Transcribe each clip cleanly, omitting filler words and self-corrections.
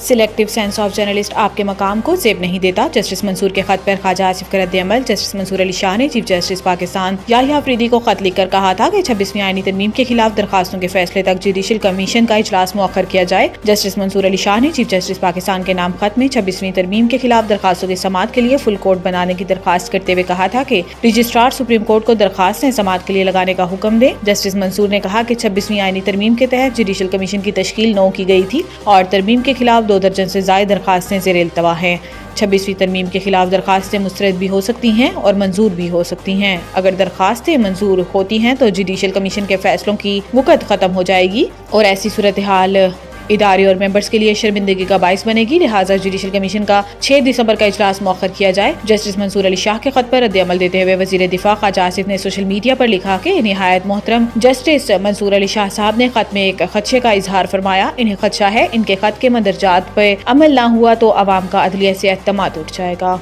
Selective sense of journalist आपके मकाम को जेब नहीं देता। जस्टिस मंसूर के खत पर ख्वाजा आसिफ का रद्द-ए-अमल। जस्टिस मंसूर अली शाह ने चीफ जस्टिस पाकिस्तान याहिया अफरीदी को खत लिखकर कहा था कि 26वीं आईनी तरमीम के खिलाफ दरखास्तों के फैसले तक जुडिशल कमीशन का इजलास मुअख्खर किया जाए। जस्टिस मंसूर अली शाह ने चीफ जस्टिस पाकिस्तान के नाम खत में 26वीं तरमीम के खिलाफ दरखास्तों की समाअत के लिए फुल कोर्ट बनाने की दरखास्त करते हुए कहा था कि रजिस्ट्रार सुप्रीम कोर्ट को दरखास्तें समाअत के लिए लगाने का हुक्म दे। जस्टिस मंसूर ने कहा कि 26वीं आईनी तरमीम के तहत जुडिशल कमीशन की तश्कील 9 की गई थी और तरमीम के खिलाफ 2 दर्जन से ज्यादा दरखास्तें ज़ेर इल्तवा हैं। 26वीं तरमीम के खिलाफ दरखास्तें मुस्तरद भी हो सकती हैं और मंजूर भी हो सकती हैं। अगर दरखास्तें मंजूर होती हैं तो जुडिशल कमीशन के फैसलों की मुकद खत्म हो जाएगी और ऐसी सूरत हाल इदारे और मेंबर्स के लिए शर्मिंदगी का बाइस बनेगी। लिहाजा जुडिशल कमीशन का 6 दिसंबर का इजलास मौखर किया जाए। जस्टिस मंसूर अली शाह के खत पर रद्द-ए-अमल देते हुए वजीर दिफा ख्वाजा आसिफ ने सोशल मीडिया पर लिखा कि निहायत मोहतरम जस्टिस मंसूर अली शाह साहब ने खत में एक खदशे का इजहार फरमाया। इन्हें खदशा है इनके खत के मंदरजात पर अमल न हुआ तो अवाम का अदलिया से एतमाद उठ जाएगा।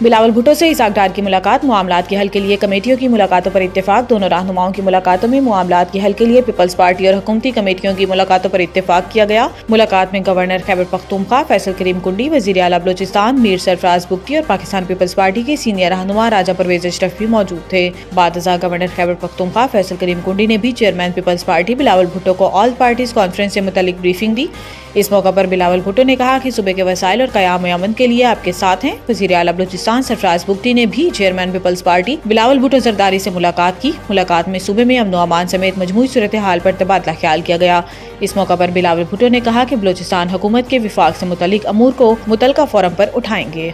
बिलावल भुट्टो से इसाक डार की मुलाकात। मामलात के हल के लिए कमेटियों की मुलाकातों पर इत्तेफाक। दोनों रहनुमाओं की मुलाकातों में मामलात के हल के लिए पीपल्स पार्टी और हुकूमती कमेटियों की मुलाकातों पर इत्तेफाक किया गया। मुलाकात में गवर्नर खैबर पख्तूनख्वा फैसल करीम कुंडी, वजीर आला बलोचिस्तान मीर सरफराज बुगटी और पाकिस्तान पीपल्स पार्टी के सीनियर रहनुमा राजा परवेज अशरफ भी मौजूद थे। बादशाह गवर्नर खैबर पख्तूनख्वा फैसल करीम कुंडी ने भी chairman Peoples Party Bilawal Bhutto को ऑल पार्टीज कॉन्फ्रेंस से मुतालिक ब्रीफिंग दी। इस मौका पर बिलावल भुट्टो ने कहा कि सूबे के वसाइल और क़याम अमन के लिए आपके साथ हैं। वजीर आला बलोचिस्तान सरफराज बुगटी ने भी chairman Peoples Party Bilawal Bhutto Zardari से मुलाकात की। मुलाकात में सूबे में अमन व अमान समेत मजमूई सूरत हाल पर तबादला ख्याल किया गया। इस मौका पर बिलावल भुट्टो ने कहा कि बलोचिस्तान हुकूमत के विफाक से मुतल्लिक अमूर को मुतलका फोरम पर उठाएंगे।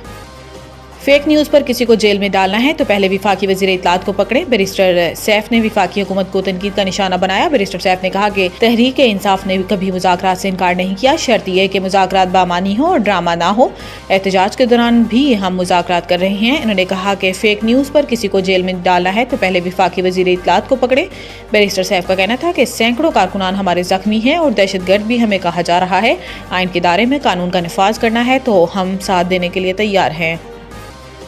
फेक न्यूज़ पर किसी को जेल में डालना है तो पहले विफाकी वज़ीर इत्तलात को पकड़े। बैरिस्टर सैफ ने विफाकी हुकूमत को तनकीद का निशाना बनाया। बैरिस्टर सैफ ने कहा कि तहरीक इंसाफ ने कभी मुज़ाकरात से इनकार नहीं किया, शर्त यह कि मुज़ाकरात बामानी हो और ड्रामा ना हो। एहतजाज के दौरान भी हम मुज़ाकरात कर रहे हैं। इन्होंने कहा कि फेक न्यूज़ पर किसी को जेल में डालना है तो पहले विफाकी वज़ीर इत्तलात को पकड़े। बैरिस्टर सैफ का कहना था कि सैकड़ों कारकुनान हमारे जख्मी हैं और दहशतगर्द भी हमें कहा जा रहा है। आइन के दायरे में कानून का नफाज करना है तो हम साथ देने के लिए तैयार हैं।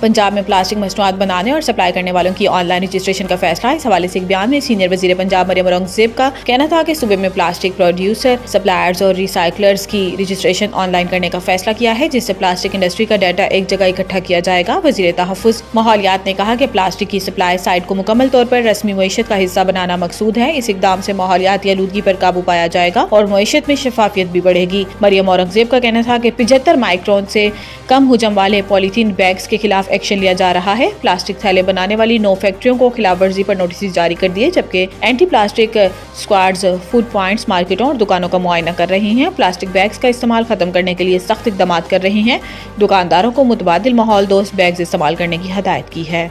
पंजाब में प्लास्टिक मसनूआत बनाने और सप्लाई करने वालों की ऑनलाइन रजिस्ट्रेशन का फैसला। इस हवाले से एक बयान में सीनियर वजीर पंजाब मरियम औरंगजेब का कहना था कि सूबे में प्लास्टिक प्रोड्यूसर, सप्लायर्स और रिसाइकलर्स की रजिस्ट्रेशन ऑनलाइन करने का फैसला किया है, जिससे प्लास्टिक इंडस्ट्री का डाटा एक जगह इकट्ठा किया जाएगा। वजीर तहफ़्फ़ुज़ माहौलियात ने कहा कि प्लास्टिक की सप्लाई साइट को मुकम्मल तौर पर रस्मी मईशत का हिस्सा बनाना मकसूद है। इस इकदाम से माहौलियाती आलूदगी पर काबू पाया जाएगा और मईशत में शफाफियत भी बढ़ेगी। मरियम औरंगजेब का कहना था कि 75 माइक्रोन से कम हुजम वाले पॉलीथीन बैग्स के खिलाफ एक्शन लिया जा रहा है। प्लास्टिक थैले बनाने वाली 9 फैक्ट्रियों को खिलाफ वर्जी पर नोटिस जारी कर दिए, जबकि anti plastic squads food points, मार्केटों और दुकानों का मुआयना कर रही हैं। प्लास्टिक बैग्स का इस्तेमाल खत्म करने के लिए सख्त इक़दाम कर रही हैं। दुकानदारों को मुतबादिल माहौल दोस्त बैग्स इस्तेमाल करने की हदायत की है।